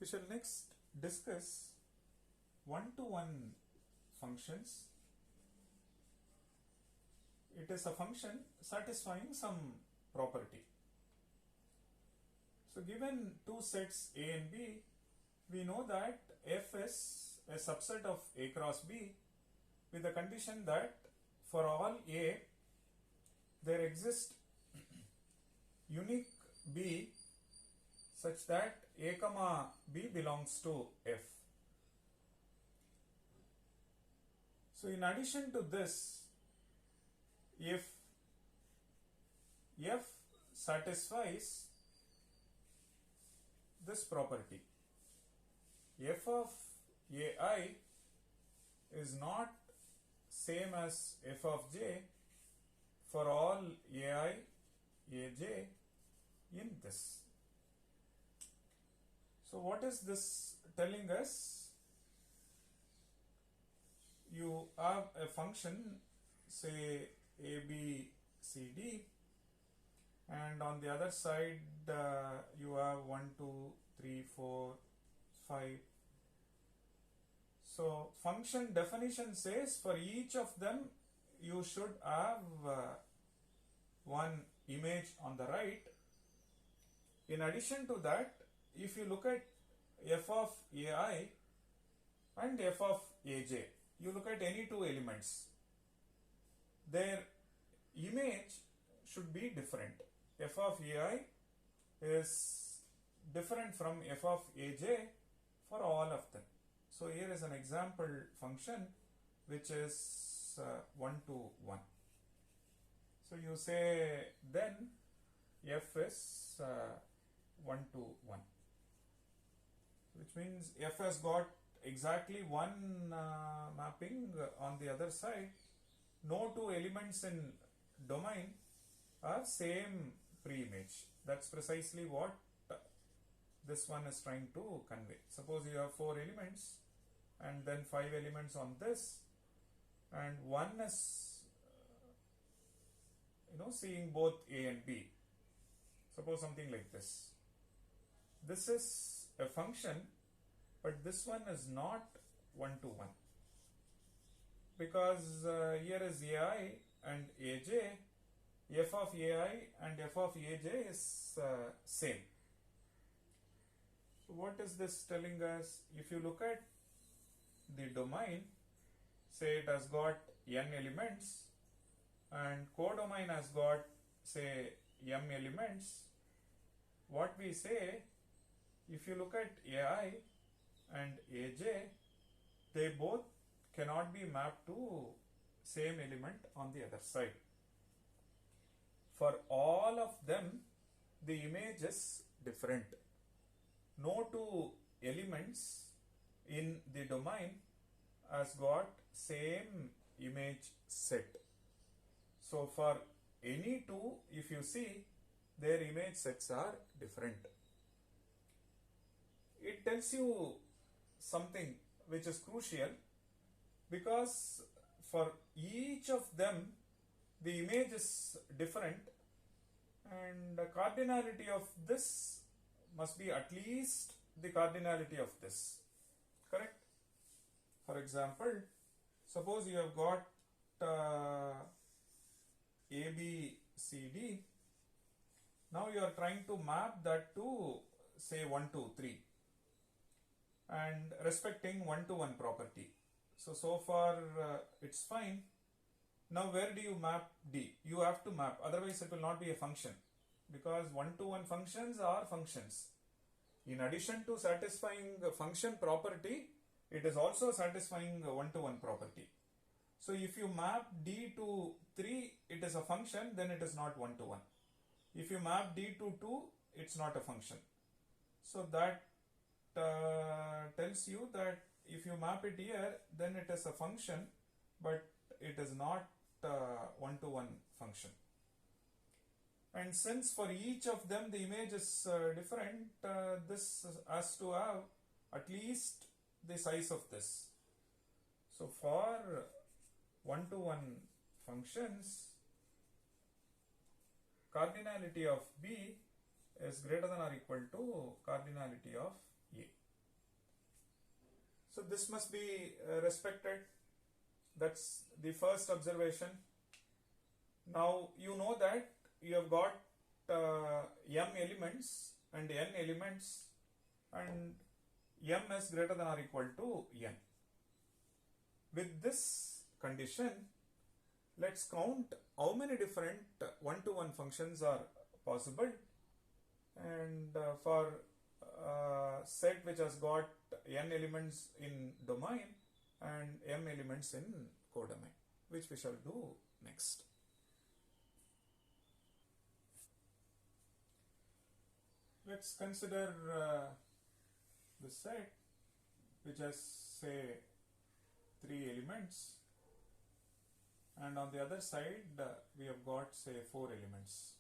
We shall next discuss one-to-one functions. It is a function satisfying some property. So given two sets A and B, we know that F is a subset of A cross B with the condition that for all A there exists unique B such that A comma B belongs to F. So in addition to this, if F satisfies this property, F of AI is not same as F of J for all AI, AJ in this. So what is this telling us? You have a function, say ABCD, and on the other side you have 1, 2, 3, 4, 5. So function definition says for each of them you should have one image on the right. In addition to that, if you look at F of AI and F of AJ, you look at any two elements, their image should be different. F of AI is different from F of AJ for all of them. So here is an example function which is 1 to 1. So you say then F is 1 to 1, which means F has got exactly one mapping on the other side. No two elements in domain are same pre-image. That's precisely what this one is trying to convey. Suppose you have 4 elements and then 5 elements on this, and one is seeing both A and B. Suppose something like this. This is a function, but this one is not 1 to 1 because here is AI and AJ. F of AI and F of AJ is same. So what is this telling us? If you look at the domain, say it has got n elements and codomain has got say m elements, what we say, if you look at AI and AJ, they both cannot be mapped to same element on the other side. For all of them, the image is different. No two elements in the domain has got same image set. So for any two, if you see, their image sets are different. It tells you something which is crucial, because for each of them the image is different and the cardinality of this must be at least the cardinality of this. Correct? For example, suppose you have got ABCD. Now you are trying to map that to say 1, 2, 3 and respecting 1 to 1 property. So far it's fine. Now where do you map D? You have to map, otherwise it will not be a function, because 1 to 1 functions are functions. In addition to satisfying the function property, it is also satisfying 1 to 1 property. So if you map D to 3, it is a function, then it is not 1 to 1. If you map D to 2, it's not a function. So that tells you that if you map it here, then it is a function, but it is not 1 to 1 function. And since for each of them the image is different, this has to have at least the size of this. So for 1 to 1 functions, cardinality of B is greater than or equal to cardinality of A. So this must be respected. That's the first observation. Now you know that you have got m elements and n elements, and m is greater than or equal to n. With this condition, let's count how many different one-to-one functions are possible, and for set which has got n elements in domain and m elements in codomain, which we shall do next. Let's consider the set which has, say, 3 elements, and on the other side we have got, say, 4 elements.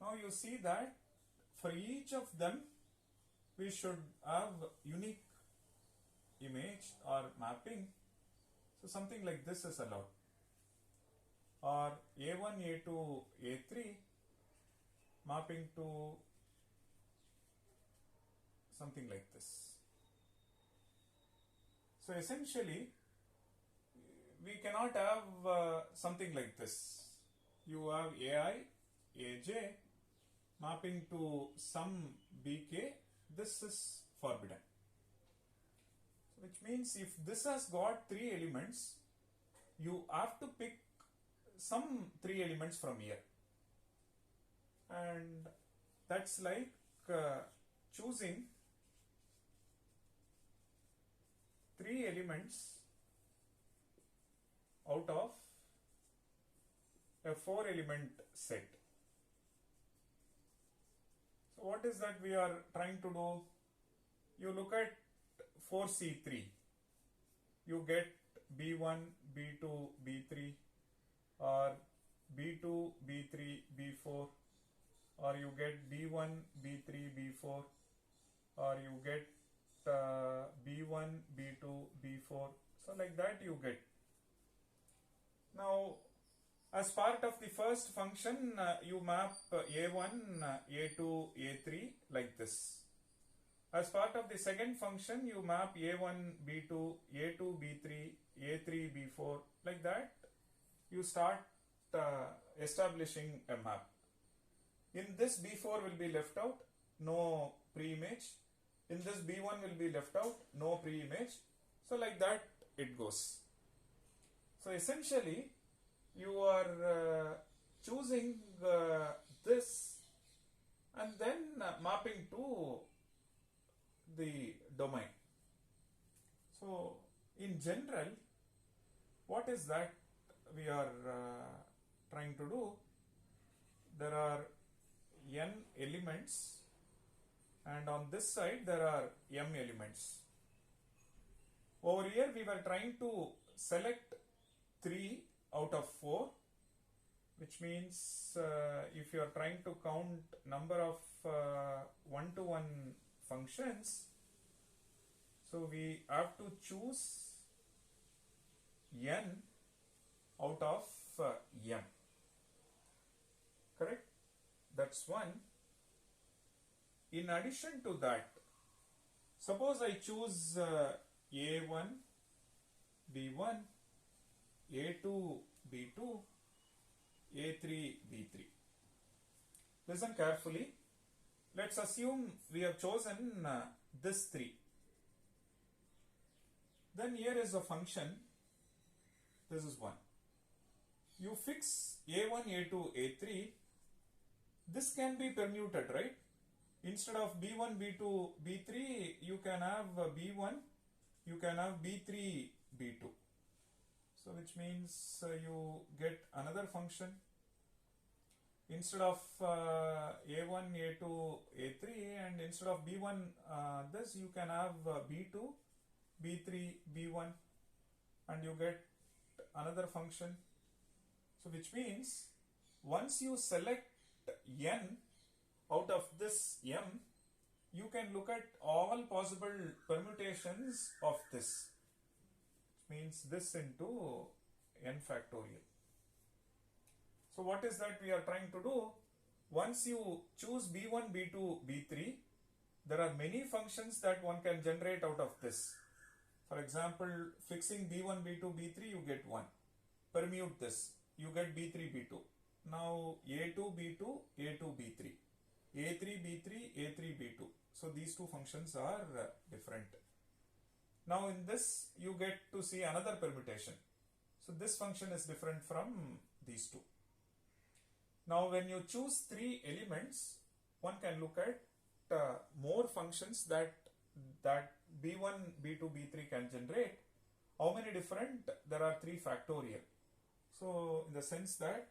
Now you see that for each of them we should have unique image or mapping. So something like this is allowed, or A1, A2, A3 mapping to something like this. So essentially we cannot have something like this. You have AI, AJ mapping to some BK. This is forbidden. Which means if this has got 3 elements, you have to pick some 3 elements from here, and that's like choosing 3 elements out of a 4 element set. So what is that we are trying to do? You look at 4C3, you get B1, B2, B3, or B2, B3, B4, or you get B1, B3, B4, or you get B1, B2, B4. So like that you get. Now as part of the first function, you map A1, A2, A3 like this. As part of the second function, you map A1, B2, A2, B3, A3, B4 like that. You start establishing a map. In this, B4 will be left out, no pre-image. In this, B1 will be left out, no pre-image. So like that it goes. So essentially you are choosing this and then mapping to the domain. So in general, what is that we are trying to do? There are n elements, and on this side there are m elements. Over here we were trying to select 3 out of 4, which means if you are trying to count number of one-to-one functions, so we have to choose n out of m. Correct? That's one. In addition to that, suppose I choose A1, B1, A2, B2, A3, B3. Listen carefully. Let's assume we have chosen this 3. Then here is a function. This is 1. You fix A1, A2, A3. This can be permuted, right? Instead of B1, B2, B3, you can have B1, you can have B3, B2. So which means you get another function. Instead of A1, A2, A3, and instead of B1 this, you can have B2, B3, B1, and you get another function. So which means once you select n out of this m, you can look at all possible permutations of this. Which means this into n factorial. So what is that we are trying to do? Once you choose B1, B2, B3, there are many functions that one can generate out of this. For example, fixing b1, b2, b3, you get 1. Permute this, you get b3, b2. Now a2, b2, a2, b3, a3, b3, a3, b2. So these two functions are different. Now in this, you get to see another permutation. So this function is different from these two. Now when you choose 3 elements, one can look at more functions that b1, b2, b3 can generate. How many different? There are 3 factorial. So in the sense that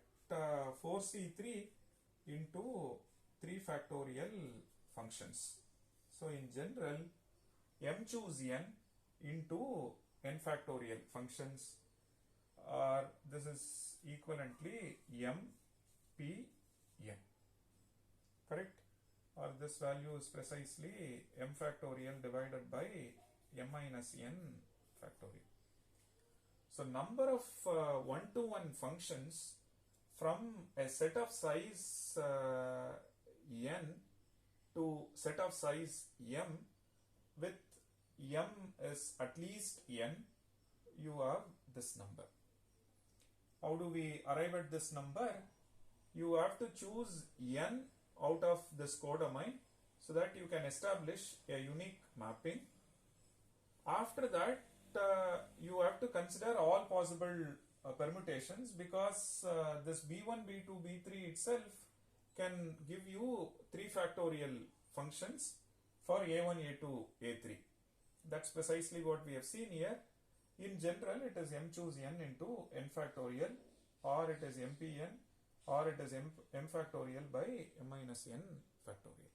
4c3 into 3 factorial functions. So in general, m choose n into n factorial functions, or this is equivalently m p n. Correct? Or this value is precisely m factorial divided by m minus n factorial. So number of one-to-one functions from a set of size n to set of size m with m is at least n, you have this number. How do we arrive at this number? You have to choose n out of this codomain so that you can establish a unique mapping. After that, you have to consider all possible permutations, because this b1, b2, b3 itself can give you 3 factorial functions for a1, a2, a3. That's precisely what we have seen here. In general, it is m choose n into n factorial, or it is mpn, or it is m factorial by m minus n factorial.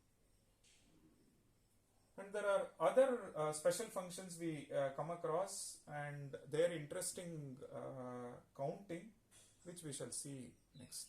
And there are other special functions we come across, and their interesting counting, which we shall see next.